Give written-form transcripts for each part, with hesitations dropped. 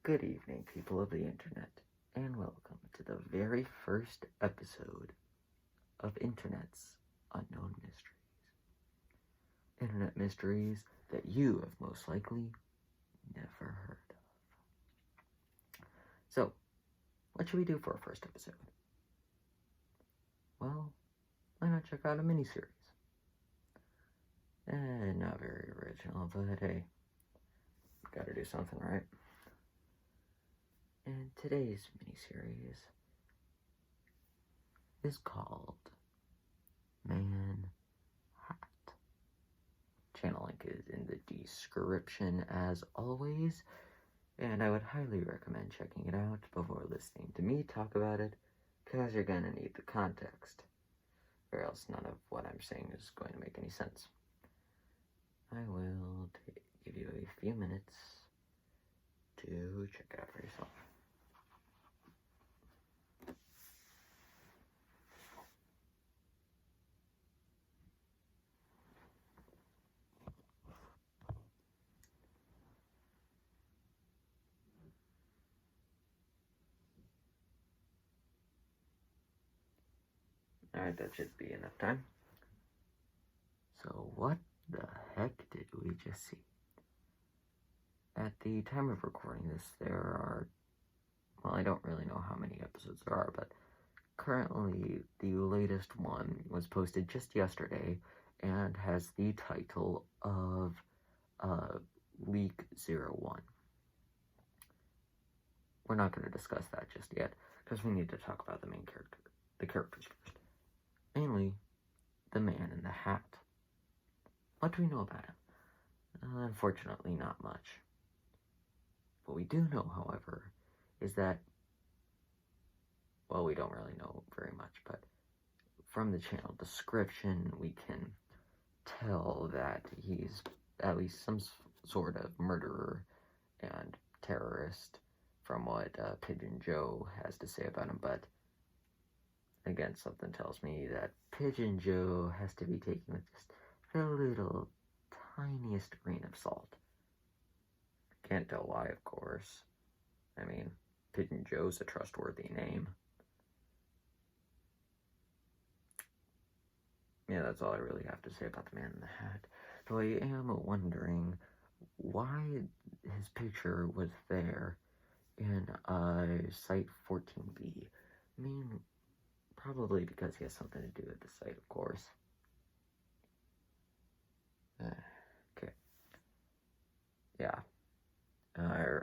Good evening, people of the internet, and welcome to the very first episode of Internet's Unknown Mysteries. Internet mysteries that you have most likely never heard of. So, what should we do for our first episode? Well, why not check out a miniseries? Not very original, but hey, gotta do something, right? And today's miniseries is called Man Hat. Channel link is in the description as always, and I would highly recommend checking it out before listening to me talk about it, because you're gonna need the context, or else none of what I'm saying is going to make any sense. I will give you a few minutes to check it out for yourself. Alright, that should be enough time. So what the heck did we just see? At the time of recording this, there are, well, I don't really know how many episodes there are, but currently the latest one was posted just yesterday and has the title of Leak 01. We're not going to discuss that just yet, because we need to talk about the main character, the characters first. Mainly, the man in the hat. What do we know about him? Unfortunately, not much. What we do know, however, is that, well, we don't really know very much, but from the channel description, we can tell that he's at least some sort of murderer and terrorist from what Pigeon Joe has to say about him, but again, something tells me that Pigeon Joe has to be taken with just a little tiniest grain of salt. Can't tell why, of course. I mean, Pigeon Joe's a trustworthy name. Yeah, that's all I really have to say about the man in the hat. So I am wondering why his picture was there in Site 14B. I mean, probably because he has something to do with the site, of course. Okay. Yeah.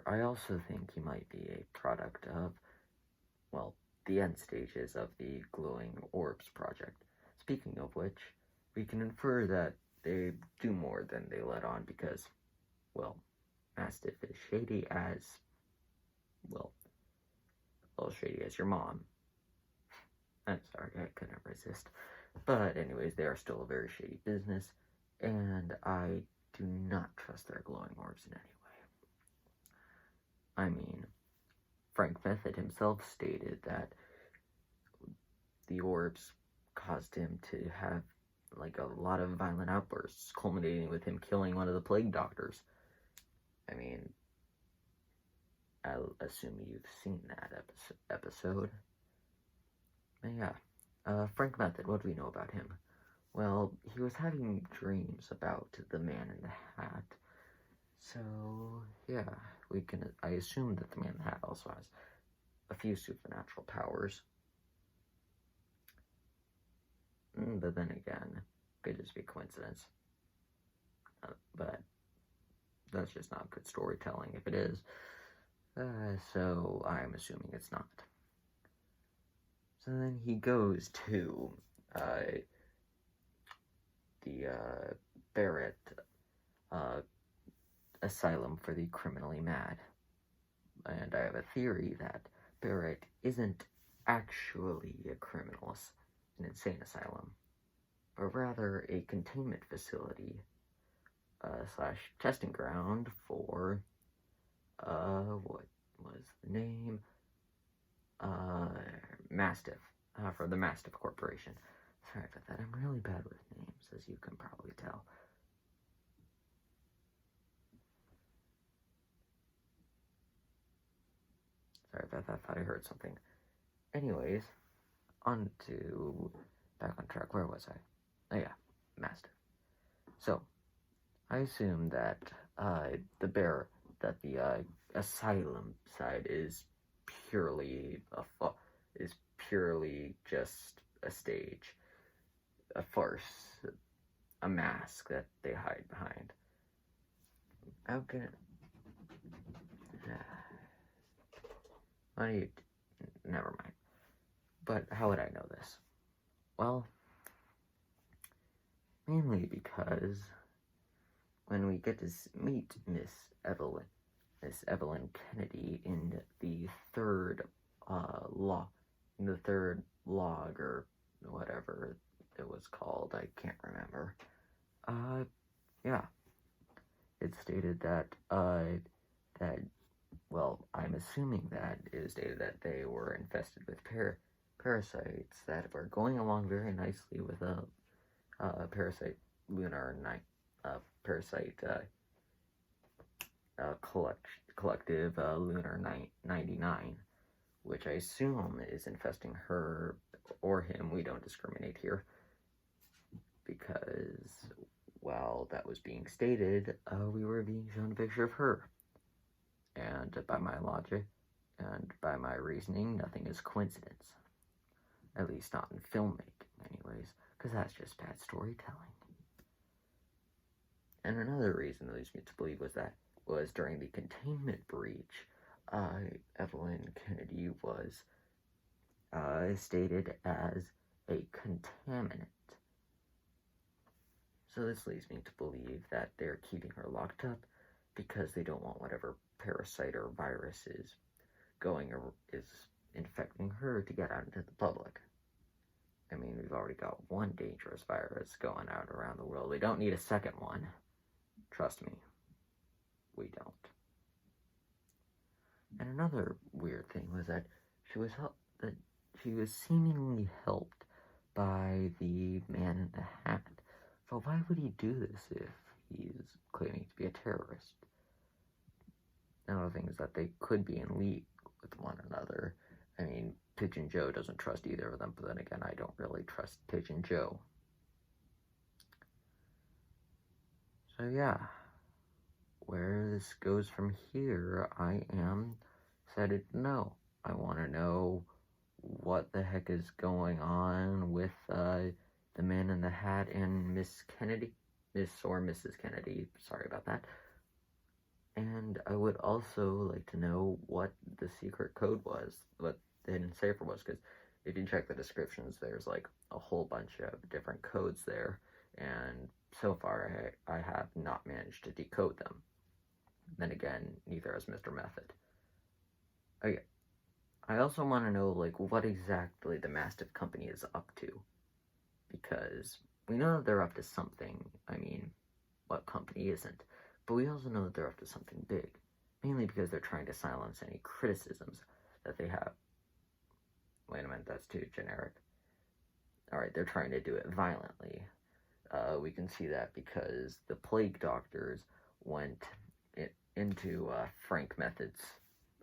I also think he might be a product of, well, the end stages of the Glowing Orbs project. Speaking of which, we can infer that they do more than they let on because, well, Mastiff is shady as, well, shady as your mom. I'm sorry, I couldn't resist. But anyways, they are still a very shady business, and I do not trust their glowing orbs in any way. I mean, Frank Method himself stated that the orbs caused him to have, like, a lot of violent outbursts, culminating with him killing one of the plague doctors. I mean, I'll assume you've seen that episode. But yeah, Frank Method, what do we know about him? Well, he was having dreams about the man in the hat. So, yeah, I assume that the man in the hat also has a few supernatural powers. But then again, could just be coincidence. But that's just not good storytelling if it is. So I'm assuming it's not. So then he goes to the Barrett Asylum for the criminally mad. And I have a theory that Barrett isn't actually a criminal, an insane asylum, but rather a containment facility / testing ground for, what was the name? Mastiff, for the Mastiff Corporation. Sorry about that, I'm really bad with names, as you can probably tell. Sorry about that, thought I heard something. Anyways, back on track, where was I? Oh yeah, Master. So, I assume that the asylum side is purely just a stage, a farce, a mask that they hide behind. How can it? Never mind. But how would I know this? Well, mainly because when we get to meet Miss Evelyn Kennedy in the third log or whatever it was called, I can't remember. Yeah, it stated that I'm assuming that it stated that they were infested with parasites that were going along very nicely with a parasite lunar night parasite collective lunar 99, which I assume is infesting her or him. We don't discriminate here, because while that was being stated, we were being shown a picture of her. And by my logic and by my reasoning, nothing is coincidence. At least not in filmmaking, anyways, because that's just bad storytelling. And another reason that leads me to believe was during the containment breach, Evelyn Kennedy was stated as a contaminant. So this leads me to believe that they're keeping her locked up because they don't want whatever parasite or virus is infecting her to get out into the public. I mean, we've already got one dangerous virus going out around the world. We don't need a second one. Trust me, we don't. And another weird thing was that she was seemingly helped by the man in the hat. So why would he do this if he's claiming to be a terrorist? Another thing is that they could be in league with one another. I mean, Pigeon Joe doesn't trust either of them, but then again, I don't really trust Pigeon Joe. So yeah, where this goes from here, I am excited to know. I want to know what the heck is going on with the man in the hat and Miss Kennedy. Miss or Mrs. Kennedy, sorry about that. And I would also like to know what the secret code was, what the hidden cipher was, because if you check the descriptions, there's like a whole bunch of different codes there, and so far I have not managed to decode them. Then again, neither has Mr. Method. Okay. I also want to know, like, what exactly the Mastiff Company is up to, because we know that they're up to something. I mean, what company isn't? But we also know that they're up to something big, mainly because they're trying to silence any criticisms that they have. Wait a minute, that's too generic. Alright, they're trying to do it violently. We can see that because the plague doctors went into Frank Method's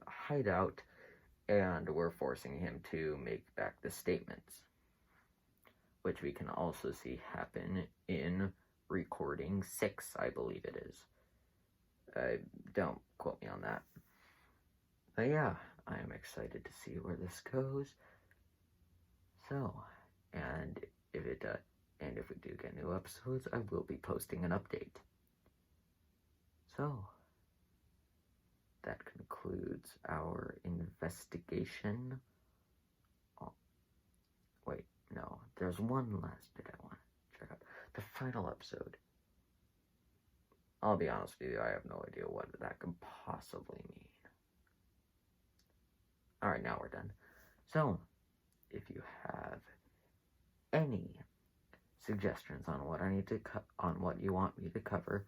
hideout and were forcing him to make back the statements, which we can also see happen in recording 6, I believe it is. Don't quote me on that. But yeah, I am excited to see where this goes. So, and if we do get new episodes, I will be posting an update. So, that concludes our investigation. Oh, wait, no, there's one last bit I want to check out. The final episode. I'll be honest with you, I have no idea what that could possibly mean. Alright, now we're done. So, if you have any suggestions on what I need to on what you want me to cover,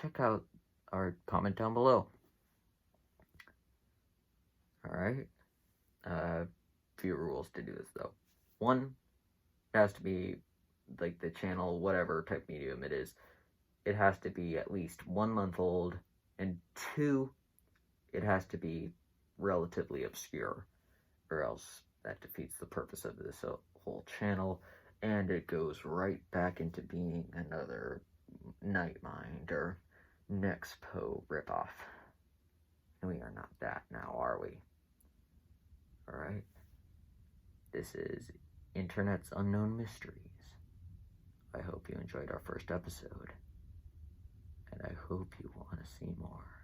check out our comment down below. Alright? Few rules to do this though. 1, it has to be like the channel, whatever type medium it is. It has to be at least 1 month old, and 2, it has to be relatively obscure, or else that defeats the purpose of this whole channel, and it goes right back into being another Nightmind or Nexpo ripoff. We are not that now, are we? Alright? This is Internet's Unknown Mysteries. I hope you enjoyed our first episode, and I hope you want to see more.